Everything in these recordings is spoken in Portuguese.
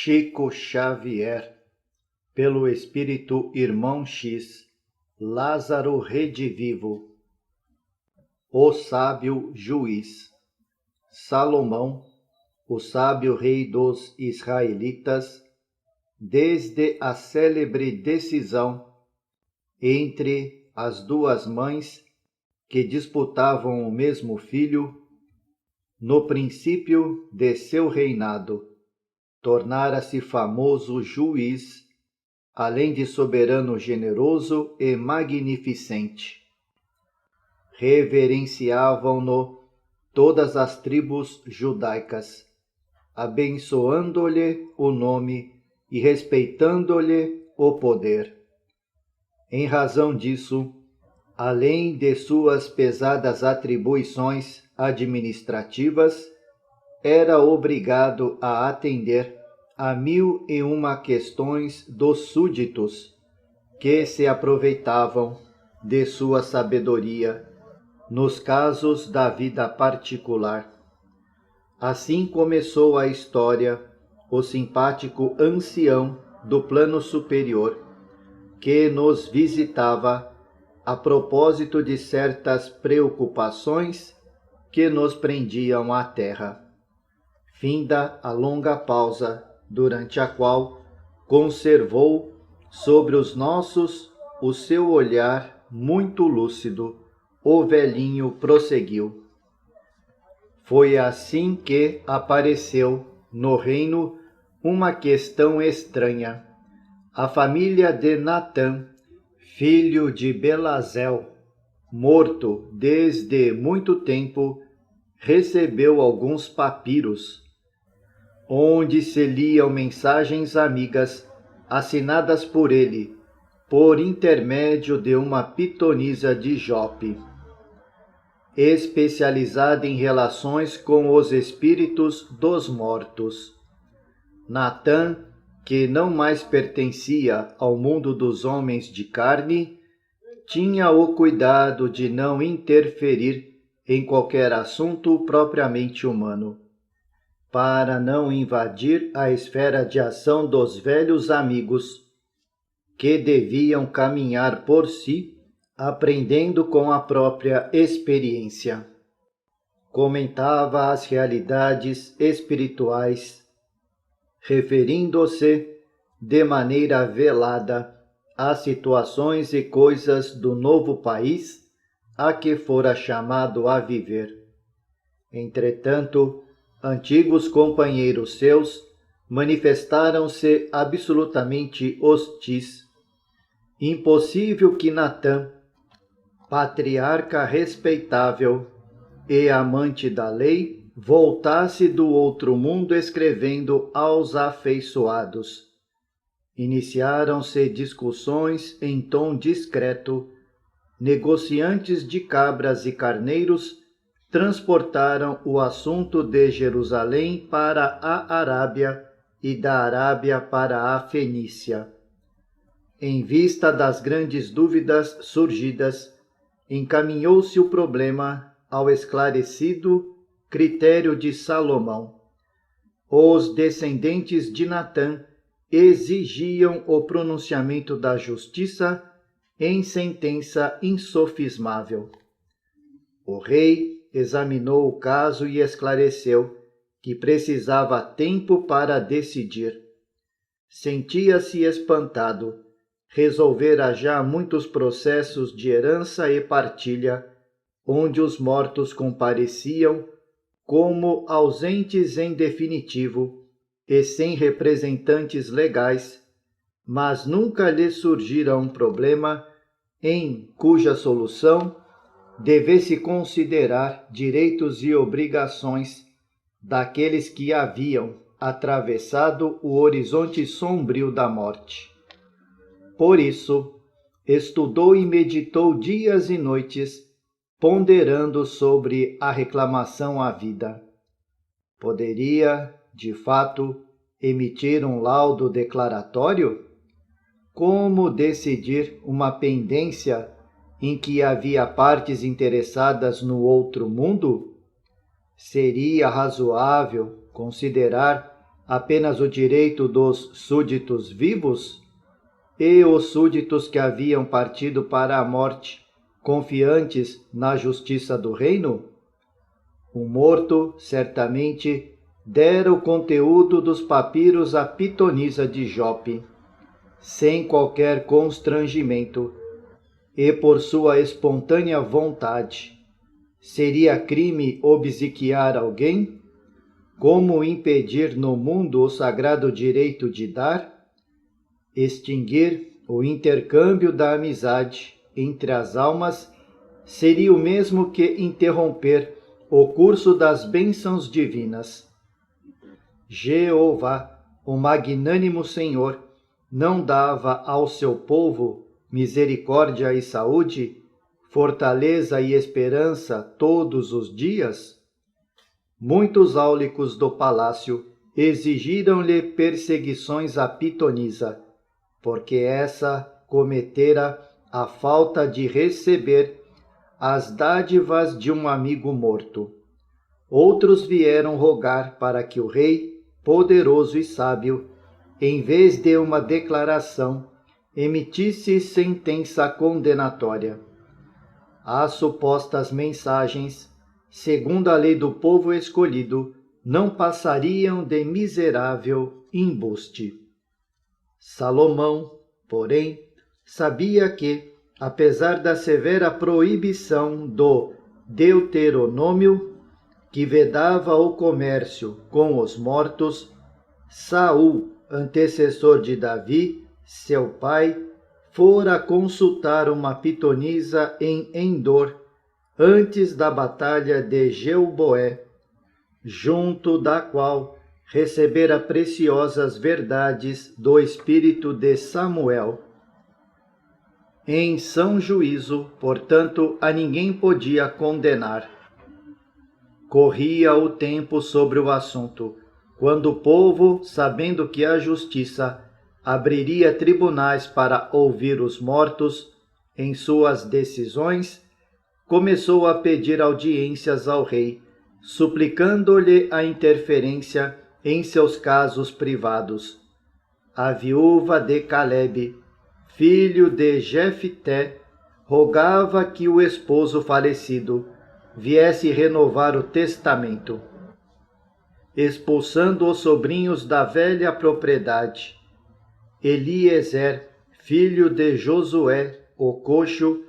Chico Xavier, pelo Espírito Irmão X, Lázaro Redivivo. O sábio juiz. Salomão, o sábio rei dos israelitas, desde a célebre decisão entre as duas mães que disputavam o mesmo filho, no princípio de seu reinado, tornara-se famoso juiz, além de soberano generoso e magnificente. Reverenciavam-no todas as tribos judaicas, abençoando-lhe o nome e respeitando-lhe o poder. Em razão disso, além de suas pesadas atribuições administrativas, era obrigado a atender a 1001 questões dos súditos, que se aproveitavam de sua sabedoria nos casos da vida particular. Assim começou a história o simpático ancião do plano superior, que nos visitava a propósito de certas preocupações que nos prendiam à terra. Finda a longa pausa, durante a qual conservou sobre os nossos o seu olhar muito lúcido, o velhinho prosseguiu. Foi assim que apareceu no reino uma questão estranha. A família de Natã, filho de Belazel, morto desde muito tempo, recebeu alguns papiros, onde se liam mensagens amigas assinadas por ele, por intermédio de uma pitonisa de Jope, especializada em relações com os espíritos dos mortos. Natã, que não mais pertencia ao mundo dos homens de carne, tinha o cuidado de não interferir em qualquer assunto propriamente humano, para não invadir a esfera de ação dos velhos amigos, que deviam caminhar por si, aprendendo com a própria experiência. Comentava as realidades espirituais, referindo-se de maneira velada às situações e coisas do novo país a que fora chamado a viver. Entretanto, antigos companheiros seus manifestaram-se absolutamente hostis. Impossível que Natã, patriarca respeitável e amante da lei, voltasse do outro mundo escrevendo aos afeiçoados. Iniciaram-se discussões em tom discreto. Negociantes de cabras e carneiros transportaram o assunto de Jerusalém para a Arábia e da Arábia para a Fenícia. Em vista das grandes dúvidas surgidas, encaminhou-se o problema ao esclarecido critério de Salomão. Os descendentes de Natã exigiam o pronunciamento da justiça em sentença insofismável. O rei examinou o caso e esclareceu que precisava tempo para decidir. Sentia-se espantado. Resolvera já muitos processos de herança e partilha, onde os mortos compareciam como ausentes em definitivo e sem representantes legais, mas nunca lhe surgira um problema em cuja solução devesse considerar direitos e obrigações daqueles que haviam atravessado o horizonte sombrio da morte. Por isso, estudou e meditou dias e noites, ponderando sobre a reclamação à vida. Poderia, de fato, emitir um laudo declaratório? Como decidir uma pendência em que havia partes interessadas no outro mundo? Seria razoável considerar apenas o direito dos súditos vivos? E os súditos que haviam partido para a morte, confiantes na justiça do reino? O morto, certamente, dera o conteúdo dos papiros à pitonisa de Jope, sem qualquer constrangimento, e por sua espontânea vontade. Seria crime obsequiar alguém? Como impedir no mundo o sagrado direito de dar? Extinguir o intercâmbio da amizade entre as almas seria o mesmo que interromper o curso das bênçãos divinas. Jeová, o magnânimo Senhor, não dava ao seu povo misericórdia e saúde, fortaleza e esperança todos os dias? Muitos áulicos do palácio exigiram-lhe perseguições à pitonisa, porque essa cometera a falta de receber as dádivas de um amigo morto. Outros vieram rogar para que o rei, poderoso e sábio, em vez de uma declaração, emitisse sentença condenatória. As supostas mensagens, segundo a lei do povo escolhido, não passariam de miserável embuste. Salomão, porém, sabia que, apesar da severa proibição do Deuteronômio, que vedava o comércio com os mortos, Saul, antecessor de Davi, seu pai, fora consultar uma pitonisa em Endor, antes da batalha de Gilboé, junto da qual recebera preciosas verdades do espírito de Samuel. Em são juízo, portanto, a ninguém podia condenar. Corria o tempo sobre o assunto, quando o povo, sabendo que a justiça abriria tribunais para ouvir os mortos em suas decisões, começou a pedir audiências ao rei, suplicando-lhe a interferência em seus casos privados. A viúva de Calebe, filho de Jefté, rogava que o esposo falecido viesse renovar o testamento, expulsando os sobrinhos da velha propriedade. Eliezer, filho de Josué, o coxo,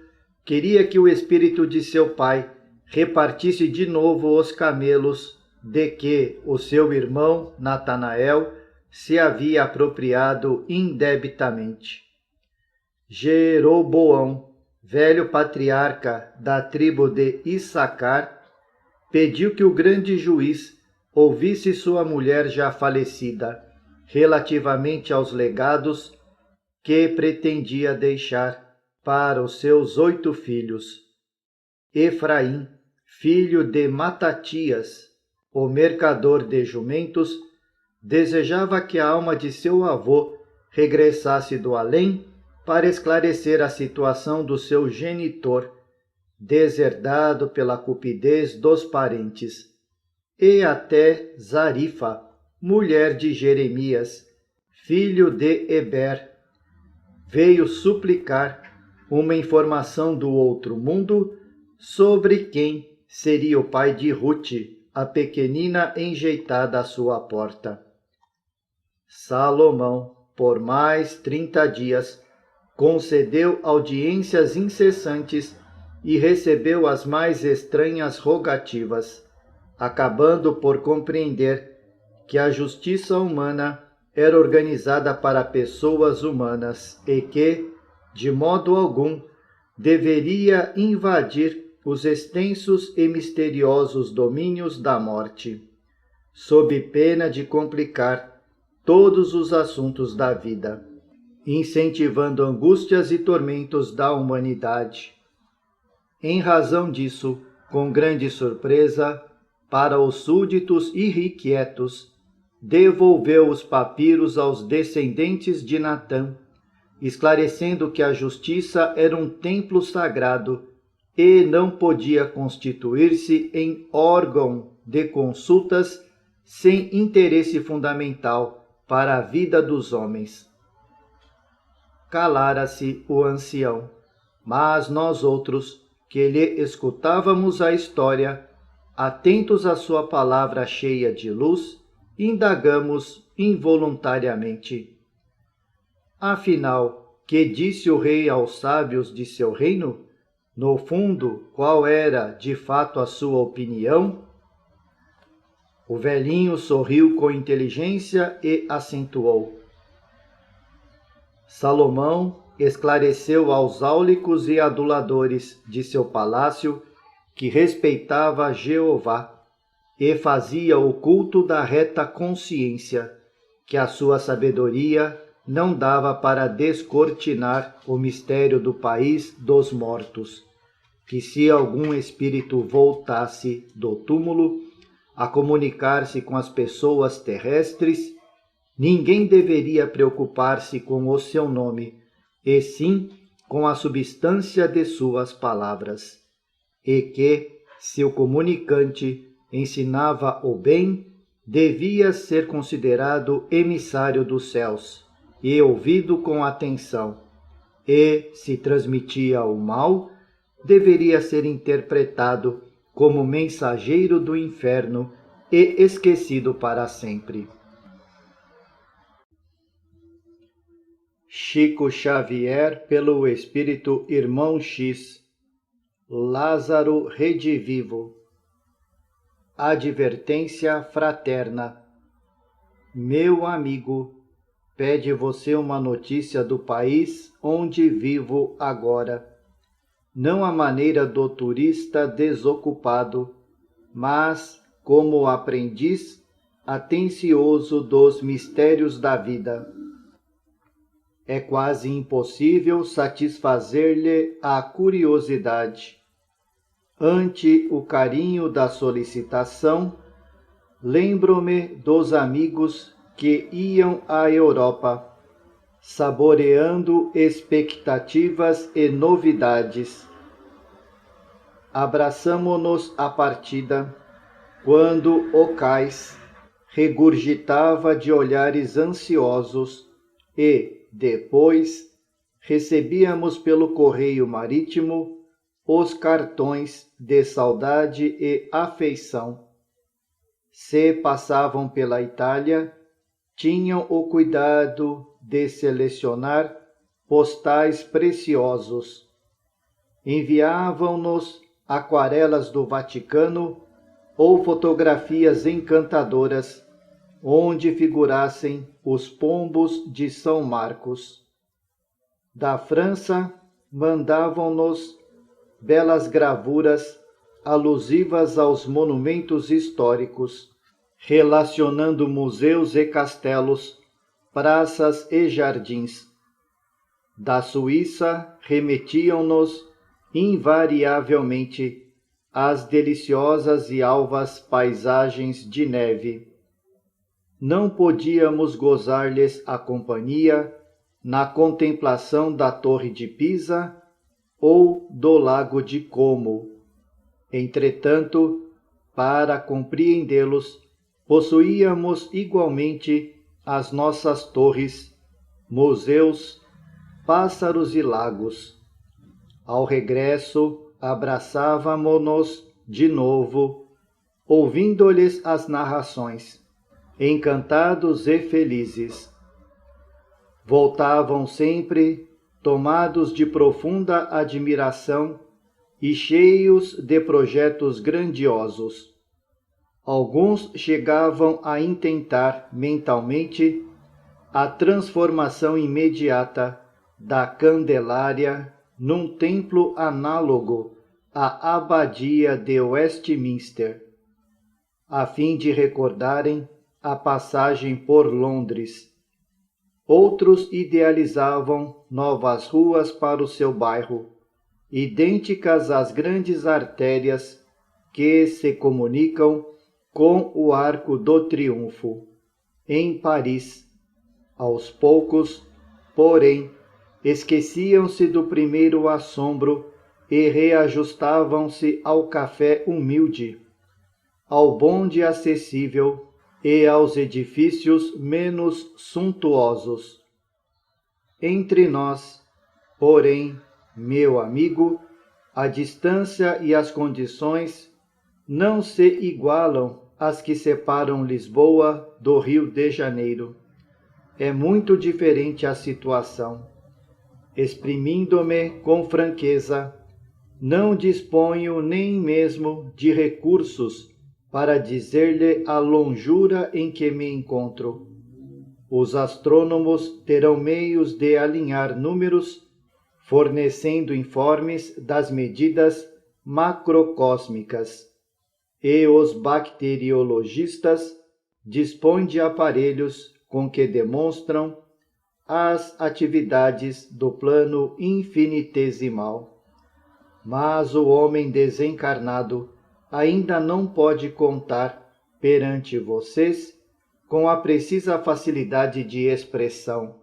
queria que o espírito de seu pai repartisse de novo os camelos de que o seu irmão Natanael se havia apropriado indebitamente. Jeroboão, velho patriarca da tribo de Issacar, pediu que o grande juiz ouvisse sua mulher já falecida, relativamente aos legados que pretendia deixar para os seus 8 filhos. Efraim, filho de Matatias, o mercador de jumentos, desejava que a alma de seu avô regressasse do além para esclarecer a situação do seu genitor, deserdado pela cupidez dos parentes, e até Zarifa, mulher de Jeremias, filho de Eber, veio suplicar uma informação do outro mundo sobre quem seria o pai de Ruth, a pequenina enjeitada à sua porta. Salomão, por mais 30 dias, concedeu audiências incessantes e recebeu as mais estranhas rogativas, acabando por compreender que a justiça humana era organizada para pessoas humanas e que, de modo algum, deveria invadir os extensos e misteriosos domínios da morte, sob pena de complicar todos os assuntos da vida, incentivando angústias e tormentos da humanidade. Em razão disso, com grande surpresa, para os súditos irrequietos, devolveu os papiros aos descendentes de Natã, esclarecendo que a justiça era um templo sagrado e não podia constituir-se em órgão de consultas sem interesse fundamental para a vida dos homens. Calara-se o ancião, mas nós outros, que lhe escutávamos a história, atentos à sua palavra cheia de luz, indagamos involuntariamente. Afinal, que disse o rei aos sábios de seu reino? No fundo, qual era de fato a sua opinião? O velhinho sorriu com inteligência e acentuou. Salomão esclareceu aos áulicos e aduladores de seu palácio que respeitava Jeová e fazia o culto da reta consciência, que a sua sabedoria não dava para descortinar o mistério do país dos mortos, que se algum espírito voltasse do túmulo a comunicar-se com as pessoas terrestres, ninguém deveria preocupar-se com o seu nome, e sim com a substância de suas palavras, e que, se o comunicante ensinava o bem, devia ser considerado emissário dos céus e ouvido com atenção, e, se transmitia o mal, deveria ser interpretado como mensageiro do inferno e esquecido para sempre. Chico Xavier, pelo Espírito Irmão X. Lázaro redivivo. Advertência fraterna. Meu amigo, pede você uma notícia do país onde vivo agora. Não à maneira do turista desocupado, mas como aprendiz atencioso dos mistérios da vida. É quase impossível satisfazer-lhe a curiosidade. Ante o carinho da solicitação, lembro-me dos amigos que iam à Europa, saboreando expectativas e novidades. Abraçamo-nos à partida, quando o cais regurgitava de olhares ansiosos e, depois, recebíamos pelo correio marítimo os cartões de saudade e afeição. Se passavam pela Itália, tinham o cuidado de selecionar postais preciosos. Enviavam-nos aquarelas do Vaticano ou fotografias encantadoras, onde figurassem os pombos de São Marcos. Da França, mandavam-nos belas gravuras alusivas aos monumentos históricos, relacionando museus e castelos, praças e jardins. Da Suíça, remetiam-nos invariavelmente as deliciosas e alvas paisagens de neve. Não podíamos gozar-lhes a companhia na contemplação da Torre de Pisa ou do Lago de Como. Entretanto, para compreendê-los, possuíamos igualmente as nossas torres, museus, pássaros e lagos. Ao regresso, abraçávamo-nos de novo, ouvindo-lhes as narrações, encantados e felizes. Voltavam sempre, tomados de profunda admiração e cheios de projetos grandiosos. Alguns chegavam a intentar mentalmente a transformação imediata da Candelária num templo análogo à Abadia de Westminster, a fim de recordarem a passagem por Londres. Outros idealizavam novas ruas para o seu bairro, idênticas às grandes artérias que se comunicam com o Arco do Triunfo, em Paris. Aos poucos, porém, esqueciam-se do primeiro assombro e reajustavam-se ao café humilde, ao bonde acessível e aos edifícios menos suntuosos. Entre nós, porém, meu amigo, a distância e as condições não se igualam às que separam Lisboa do Rio de Janeiro. É muito diferente a situação. Exprimindo-me com franqueza, não disponho nem mesmo de recursos para dizer-lhe a longura em que me encontro. Os astrônomos terão meios de alinhar números, fornecendo informes das medidas macrocósmicas, e os bacteriologistas dispõem de aparelhos com que demonstram as atividades do plano infinitesimal. Mas o homem desencarnado ainda não pode contar perante vocês com a precisa facilidade de expressão.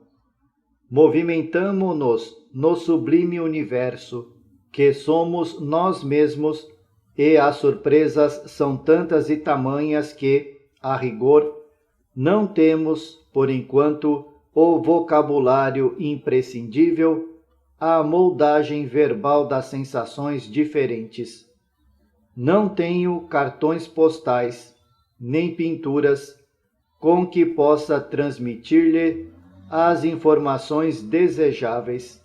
Movimentamo-nos no sublime universo, que somos nós mesmos, e as surpresas são tantas e tamanhas que, a rigor, não temos, por enquanto, o vocabulário imprescindível à moldagem verbal das sensações diferentes. Não tenho cartões postais, nem pinturas, com que possa transmitir-lhe as informações desejáveis.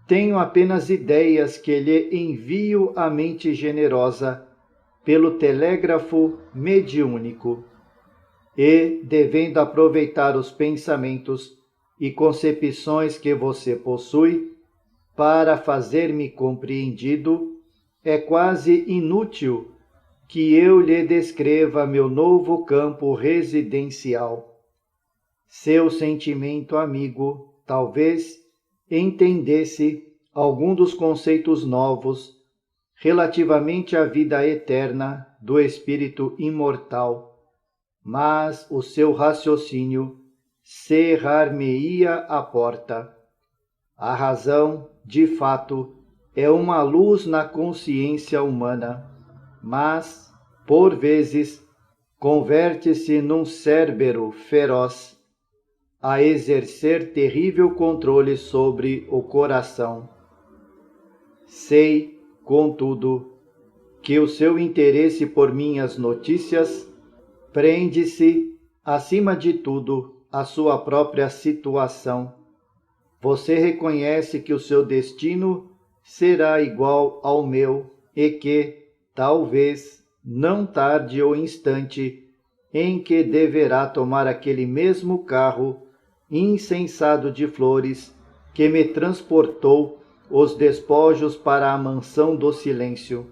Tenho apenas ideias que lhe envio à mente generosa pelo telégrafo mediúnico. E, devendo aproveitar os pensamentos e concepções que você possui para fazer-me compreendido, é quase inútil que eu lhe descreva meu novo campo residencial. Seu sentimento amigo, talvez, entendesse algum dos conceitos novos relativamente à vida eterna do espírito imortal, mas o seu raciocínio cerrar-me-ia a porta. A razão, de fato, é uma luz na consciência humana, mas, por vezes, converte-se num cérbero feroz, a exercer terrível controle sobre o coração. Sei, contudo, que o seu interesse por minhas notícias prende-se, acima de tudo, à sua própria situação. Você reconhece que o seu destino será igual ao meu e que, talvez, não tarde o instante em que deverá tomar aquele mesmo carro incensado de flores que me transportou os despojos para a mansão do silêncio.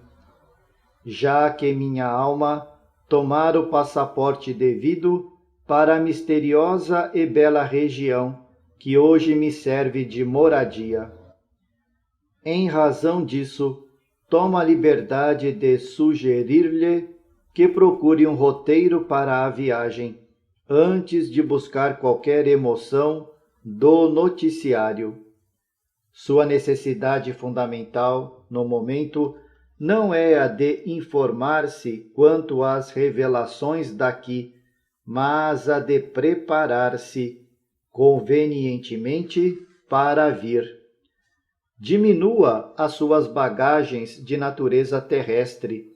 Já que minha alma tomara o passaporte devido para a misteriosa e bela região que hoje me serve de moradia. Em razão disso, tomo a liberdade de sugerir-lhe que procure um roteiro para a viagem, antes de buscar qualquer emoção do noticiário. Sua necessidade fundamental, no momento, não é a de informar-se quanto às revelações daqui, mas a de preparar-se convenientemente para vir. Diminua as suas bagagens de natureza terrestre.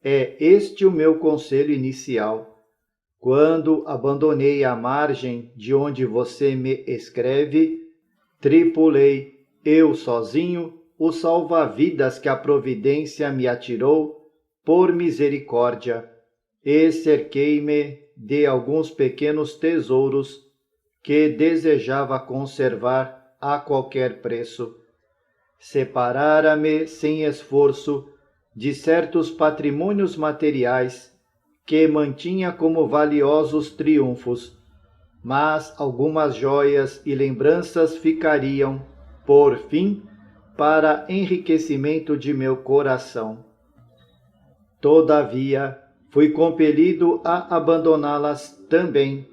É este o meu conselho inicial. Quando abandonei a margem de onde você me escreve, tripulei, eu sozinho, o salva-vidas que a providência me atirou por misericórdia, e cerquei-me de alguns pequenos tesouros que desejava conservar a qualquer preço. Separara-me sem esforço de certos patrimônios materiais que mantinha como valiosos triunfos, mas algumas joias e lembranças ficariam, por fim, para enriquecimento de meu coração. Todavia, fui compelido a abandoná-las também,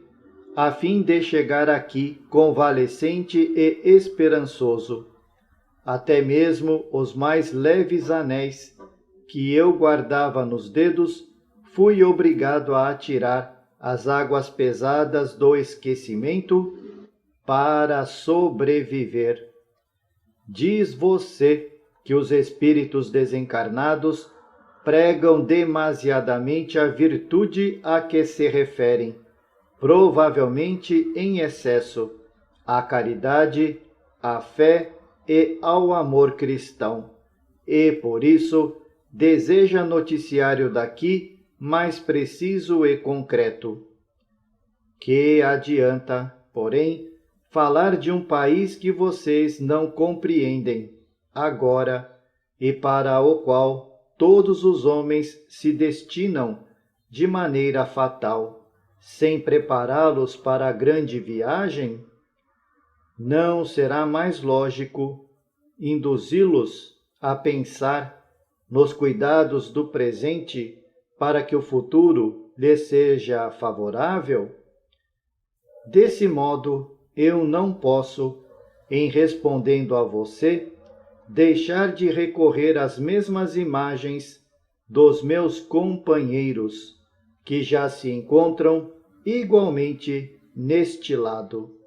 a fim de chegar aqui convalescente e esperançoso. Até mesmo os mais leves anéis que eu guardava nos dedos, fui obrigado a atirar as águas pesadas do esquecimento para sobreviver. Diz você que os espíritos desencarnados pregam demasiadamente a virtude a que se referem, provavelmente em excesso, à caridade, à fé e ao amor cristão, e, por isso, deseja noticiário daqui mais preciso e concreto. Que adianta, porém, falar de um país que vocês não compreendem agora e para o qual todos os homens se destinam de maneira fatal, sem prepará-los para a grande viagem? Não será mais lógico induzi-los a pensar nos cuidados do presente para que o futuro lhes seja favorável? Desse modo, eu não posso, em respondendo a você, deixar de recorrer às mesmas imagens dos meus companheiros, que já se encontram igualmente neste lado.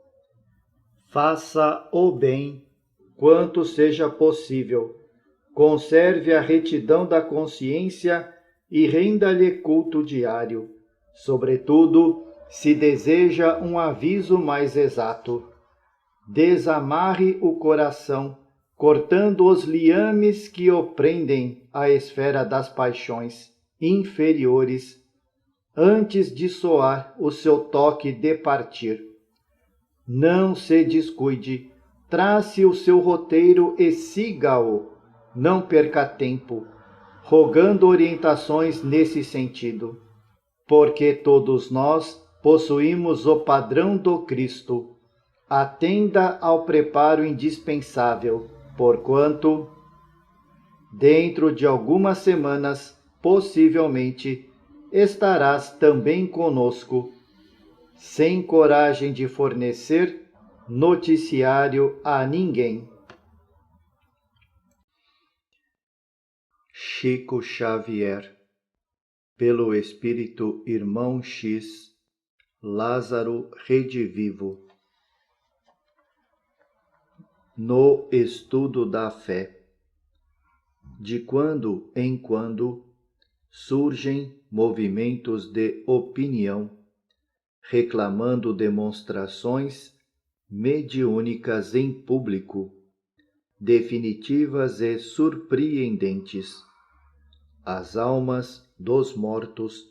Faça o bem quanto seja possível, conserve a retidão da consciência e renda-lhe culto diário, sobretudo se deseja um aviso mais exato. Desamarre o coração, cortando os liames que o prendem à esfera das paixões inferiores, antes de soar o seu toque de partir. Não se descuide, trace o seu roteiro e siga-o. Não perca tempo, rogando orientações nesse sentido, porque todos nós possuímos o padrão do Cristo. Atenda ao preparo indispensável, porquanto, dentro de algumas semanas, possivelmente, estarás também conosco, sem coragem de fornecer noticiário a ninguém. Chico Xavier, pelo Espírito Irmão X, Lázaro Redivivo. No estudo da fé. De quando em quando surgem movimentos de opinião, reclamando demonstrações mediúnicas em público, definitivas e surpreendentes. As almas dos mortos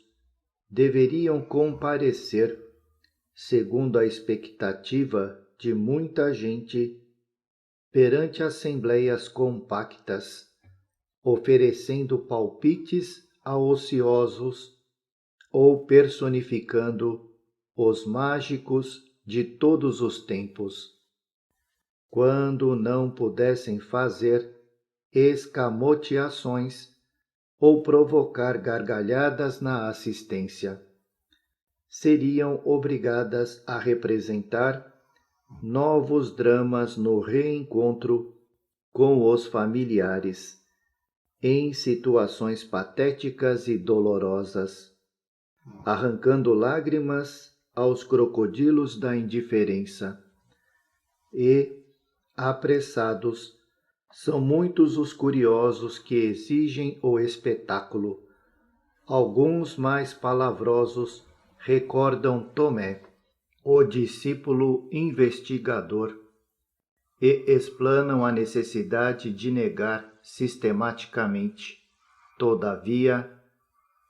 deveriam comparecer, segundo a expectativa de muita gente, perante assembleias compactas, oferecendo palpites a ociosos ou personificando os mágicos de todos os tempos. Quando não pudessem fazer escamoteações ou provocar gargalhadas na assistência, seriam obrigadas a representar novos dramas no reencontro com os familiares, em situações patéticas e dolorosas, arrancando lágrimas aos crocodilos da indiferença. E, apressados, são muitos os curiosos que exigem o espetáculo. Alguns mais palavrosos recordam Tomé, o discípulo investigador, e explanam a necessidade de negar sistematicamente. Todavia,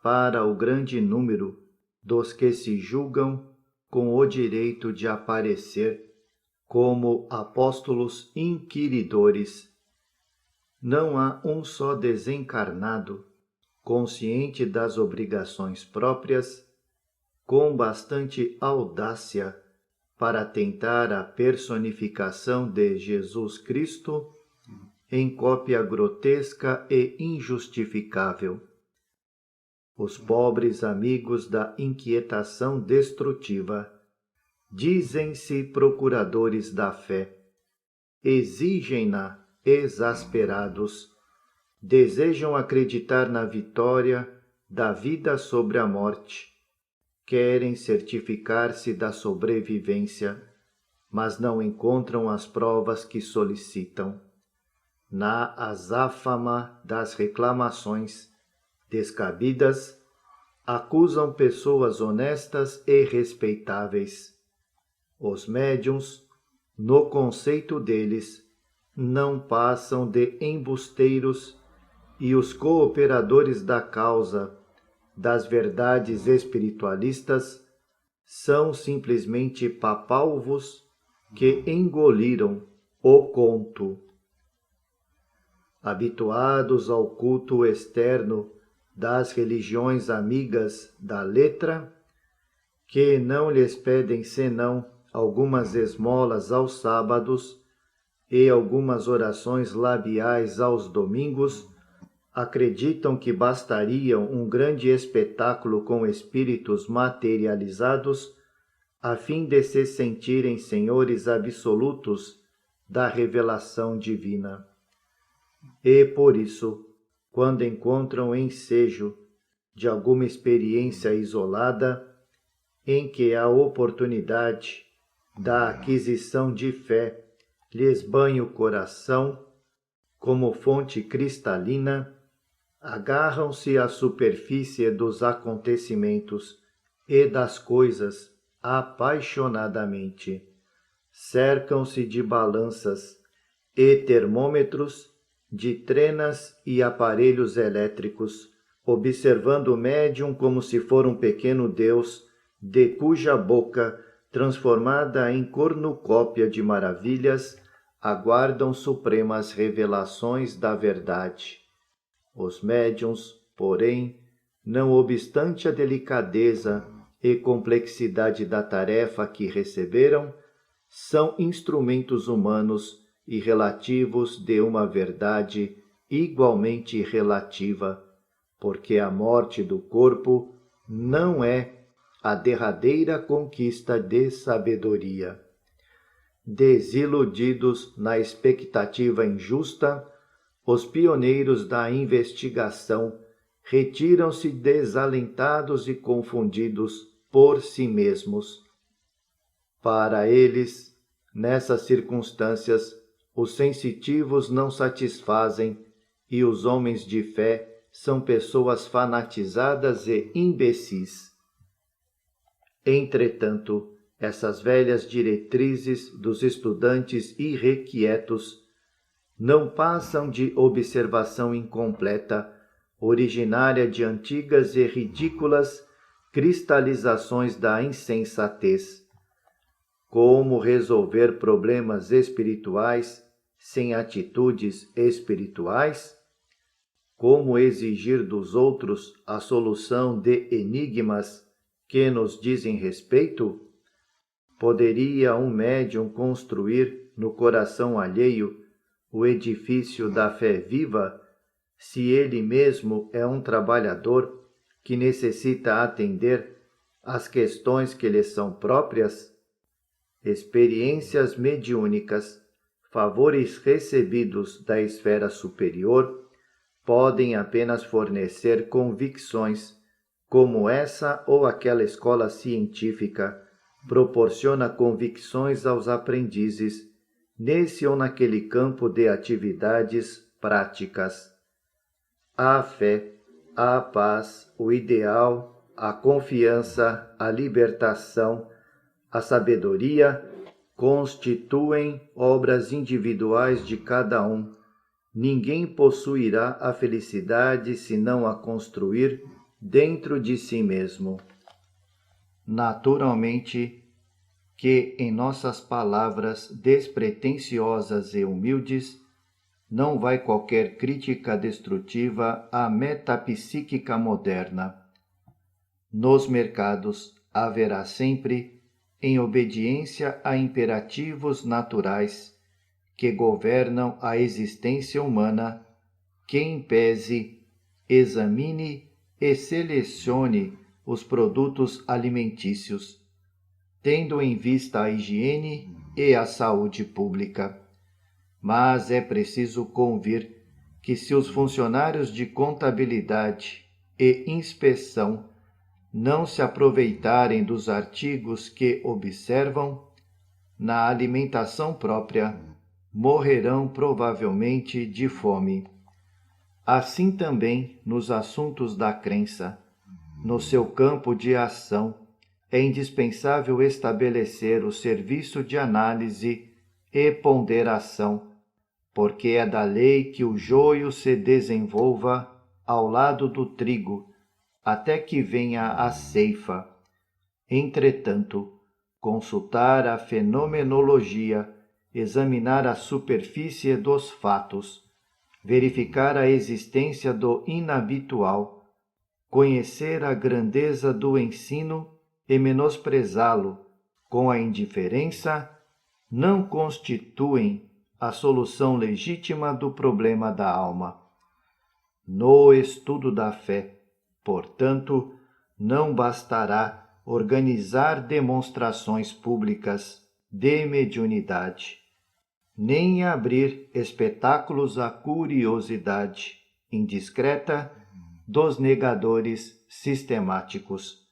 para o grande número dos que se julgam com o direito de aparecer como apóstolos inquiridores, não há um só desencarnado, consciente das obrigações próprias, com bastante audácia para tentar a personificação de Jesus Cristo em cópia grotesca e injustificável. Os pobres amigos da inquietação destrutiva dizem-se procuradores da fé, exigem-na exasperados, desejam acreditar na vitória da vida sobre a morte, querem certificar-se da sobrevivência, mas não encontram as provas que solicitam. Na azáfama das reclamações descabidas, acusam pessoas honestas e respeitáveis. Os médiuns, no conceito deles, não passam de embusteiros e os cooperadores da causa das verdades espiritualistas são simplesmente papalvos que engoliram o conto. Habituados ao culto externo das religiões amigas da letra, que não lhes pedem senão algumas esmolas aos sábados e algumas orações labiais aos domingos, acreditam que bastariam um grande espetáculo com espíritos materializados a fim de se sentirem senhores absolutos da revelação divina. E por isso, quando encontram ensejo de alguma experiência isolada, em que a oportunidade da aquisição de fé lhes banha o coração como fonte cristalina, agarram-se à superfície dos acontecimentos e das coisas apaixonadamente, cercam-se de balanças e termômetros, de trenas e aparelhos elétricos, observando o médium como se for um pequeno Deus, de cuja boca, transformada em cornucópia de maravilhas, aguardam supremas revelações da verdade. Os médiuns, porém, não obstante a delicadeza e complexidade da tarefa que receberam, são instrumentos humanos e relativos de uma verdade igualmente relativa, porque a morte do corpo não é a derradeira conquista de sabedoria. Desiludidos na expectativa injusta, os pioneiros da investigação retiram-se desalentados e confundidos por si mesmos. Para eles, nessas circunstâncias, os sensitivos não satisfazem e os homens de fé são pessoas fanatizadas e imbecis. Entretanto, essas velhas diretrizes dos estudantes irrequietos não passam de observação incompleta, originária de antigas e ridículas cristalizações da insensatez. Como resolver problemas espirituais sem atitudes espirituais? Como exigir dos outros a solução de enigmas que nos dizem respeito? Poderia um médium construir no coração alheio o edifício da fé viva, se ele mesmo é um trabalhador que necessita atender às questões que lhe são próprias? Experiências mediúnicas, favores recebidos da esfera superior, podem apenas fornecer convicções, como essa ou aquela escola científica proporciona convicções aos aprendizes, nesse ou naquele campo de atividades práticas. A fé, a paz, o ideal, a confiança, a libertação, a sabedoria constituem obras individuais de cada um. Ninguém possuirá a felicidade se não a construir dentro de si mesmo. Naturalmente que em nossas palavras despretensiosas e humildes não vai qualquer crítica destrutiva à metapsíquica moderna. Nos mercados haverá sempre, em obediência a imperativos naturais que governam a existência humana, quem pese, examine e selecione os produtos alimentícios, tendo em vista a higiene e a saúde pública. Mas é preciso convir que se os funcionários de contabilidade e inspeção não se aproveitarem dos artigos que observam, na alimentação própria, morrerão provavelmente de fome. Assim também nos assuntos da crença, no seu campo de ação, é indispensável estabelecer o serviço de análise e ponderação, porque é da lei que o joio se desenvolva ao lado do trigo, até que venha a ceifa. Entretanto, consultar a fenomenologia, examinar a superfície dos fatos, verificar a existência do inabitual, conhecer a grandeza do ensino e menosprezá-lo com a indiferença, não constituem a solução legítima do problema da alma. No estudo da fé, portanto, não bastará organizar demonstrações públicas de mediunidade, nem abrir espetáculos à curiosidade indiscreta dos negadores sistemáticos.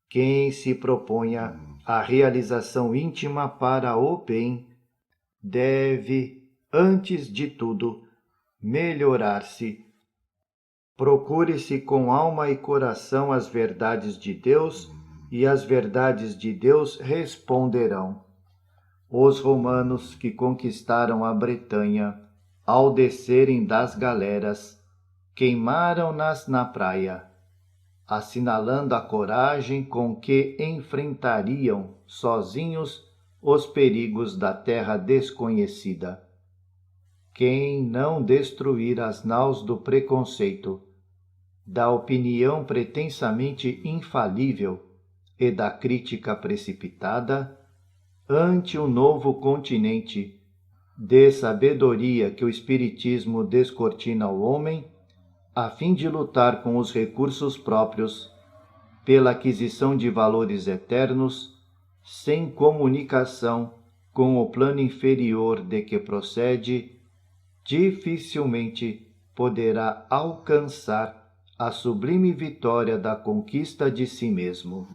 Quem se proponha a realização íntima para o bem deve, antes de tudo, melhorar-se. Procure-se com alma e coração as verdades de Deus, e as verdades de Deus responderão. Os romanos que conquistaram a Bretanha, ao descerem das galeras, queimaram-nas na praia, assinalando a coragem com que enfrentariam sozinhos os perigos da terra desconhecida. Quem não destruir as naus do preconceito, da opinião pretensamente infalível e da crítica precipitada, ante o novo continente de sabedoria que o Espiritismo descortina ao homem, a fim de lutar com os recursos próprios, pela aquisição de valores eternos, sem comunicação com o plano inferior de que procede, dificilmente poderá alcançar a sublime vitória da conquista de si mesmo.